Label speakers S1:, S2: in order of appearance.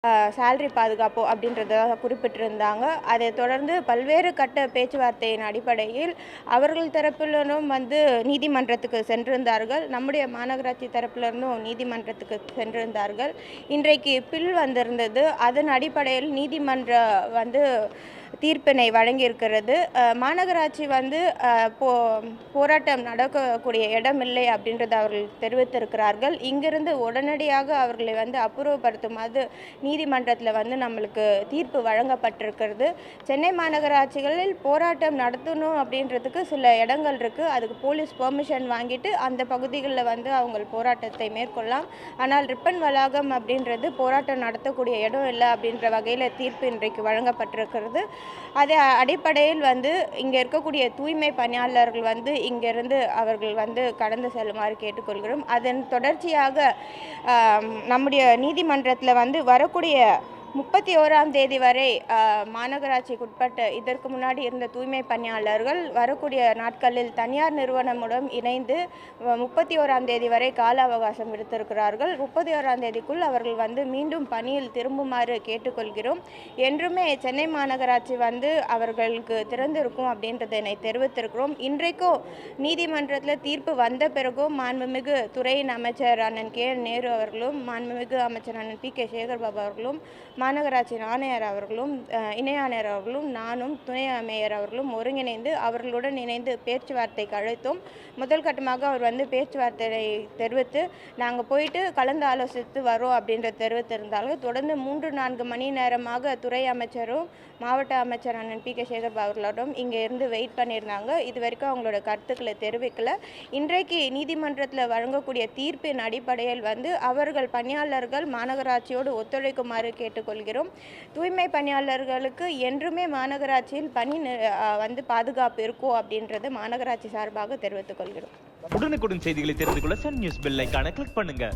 S1: Salary பாதுகாப்பு அப்படின்றத குறிப்பிட்டிருந்தாங்க. அதைத் தொடர்ந்து பல்வேறு கட்ட பேச்சுவார்த்தையின் அடிப்படையில் அவர்கள் தரப்பினரும் நீதிமன்றத்துக்கு சென்றிருந்தார்கள். நம்முடைய மாநகராட்சி தரப்பிலிருந்தும் நீதிமன்றத்துக்கு சென்றிருந்தார்கள். இன்றைக்கு பில் வந்திருந்தது. அதன் அடிப்படையில் நீதிமன்றம் தீர்ப்பினை வழங்கியிருக்கிறது. மாநகராட்சி போராட்டம் நடக்கக்கூடிய இடமில்லை அப்படின்றத அவர்கள் தெரிவித்திருக்கிறார்கள். இங்கிருந்து உடனடியாக அவர்களை அப்புறப்படுத்துமாறு நீதிமன்றத்தில் நம்மளுக்கு தீர்ப்பு வழங்கப்பட்டிருக்கிறது. சென்னை மாநகராட்சிகளில் போராட்டம் நடத்தணும் அப்படின்றதுக்கு சில இடங்கள் இருக்குது. அதுக்கு போலீஸ் பெர்மிஷன் வாங்கிட்டு அந்த பகுதிகளில் அவங்க போராட்டத்தை மேற்கொள்ளலாம். ஆனால் ரிப்பன் வளாகம் அப்படின்றது போராட்டம் நடத்தக்கூடிய இடம் இல்லை அப்படின்ற வகையில் தீர்ப்பு இன்றைக்கு வழங்கப்பட்டிருக்கிறது. அதே அடிப்படையில் இங்கே இருக்கக்கூடிய தூய்மை பணியாளர்கள் இங்கிருந்து அவர்கள் கடந்து செல்லுமாறு கேட்டுக்கொள்கிறோம். அதன் தொடர்ச்சியாக நம்முடைய நீதிமன்றத்தில் வரக்கூடிய 31ஆம் தேதி வரை மாநகராட்சிக்குட்பட்ட இதற்கு முன்னாடி இருந்த தூய்மை பணியாளர்கள் வரக்கூடிய நாட்களில் தனியார் நிறுவனமுடன் இணைந்து 31ஆம் தேதி வரை கால அவகாசம் விடுத்திருக்கிறார்கள். 31ஆம் தேதிக்குள் அவர்கள் மீண்டும் பணியில் திரும்புமாறு கேட்டுக்கொள்கிறோம். என்றுமே சென்னை மாநகராட்சி அவர்களுக்கு திறந்திருக்கும் அப்படின்றதனை தெரிவித்திருக்கிறோம். இன்றைக்கும் நீதிமன்றத்தில் தீர்ப்பு வந்த பிறகும் மாண்புமிகு துறையின் அமைச்சர் அண்ணன் கே நேரு அவர்களும் மாண்புமிகு அமைச்சர் அண்ணன் பி கே சேகர்பாபு அவர்களும் மாநகராட்சி ஆணையர் அவர்களும் இணை ஆணையர் அவர்களும் நானும் துணை மேயர் அவர்களும் ஒருங்கிணைந்து அவர்களுடன் இணைந்து பேச்சுவார்த்தைக்கு அழைத்தோம். முதல் கட்டமாக அவர் பேச்சுவார்த்தையை தெரிவித்து நாங்கள் போயிட்டு கலந்து ஆலோசித்து வரோம் அப்படின்ற தெரிவித்திருந்தாலும் தொடர்ந்து 3-4 மணி நேரமாக துறை அமைச்சரும் மாவட்ட அமைச்சர் அண்ணன் பி கே சேகர்பாபு அவர்களோடும் இங்கே இருந்து வெயிட் பண்ணியிருந்தாங்க. இது வரைக்கும் அவங்களோட கருத்துக்களை தெரிவிக்கல. இன்றைக்கு நீதிமன்றத்தில் வழங்கக்கூடிய தீர்ப்பின் அடிப்படையில் அவர்கள் பணியாளர்கள் மாநகராட்சியோடு ஒத்துழைக்குமாறு கேட்டுக்கொள்கிறோம். தூய்மை பணியாளர்களுக்கு என்றுமே மாநகராட்சியில் பணி பாதுகாப்பு இருக்கும் அப்படின்றது மாநகராட்சி சார்பாக தெரிவித்துக் கொள்கிறோம்.
S2: உடனுக்குடன் செய்திகளை தெரிந்து கொள்ள சன் நியூஸ் பெல் ஐகானை கிளிக் பண்ணுங்க.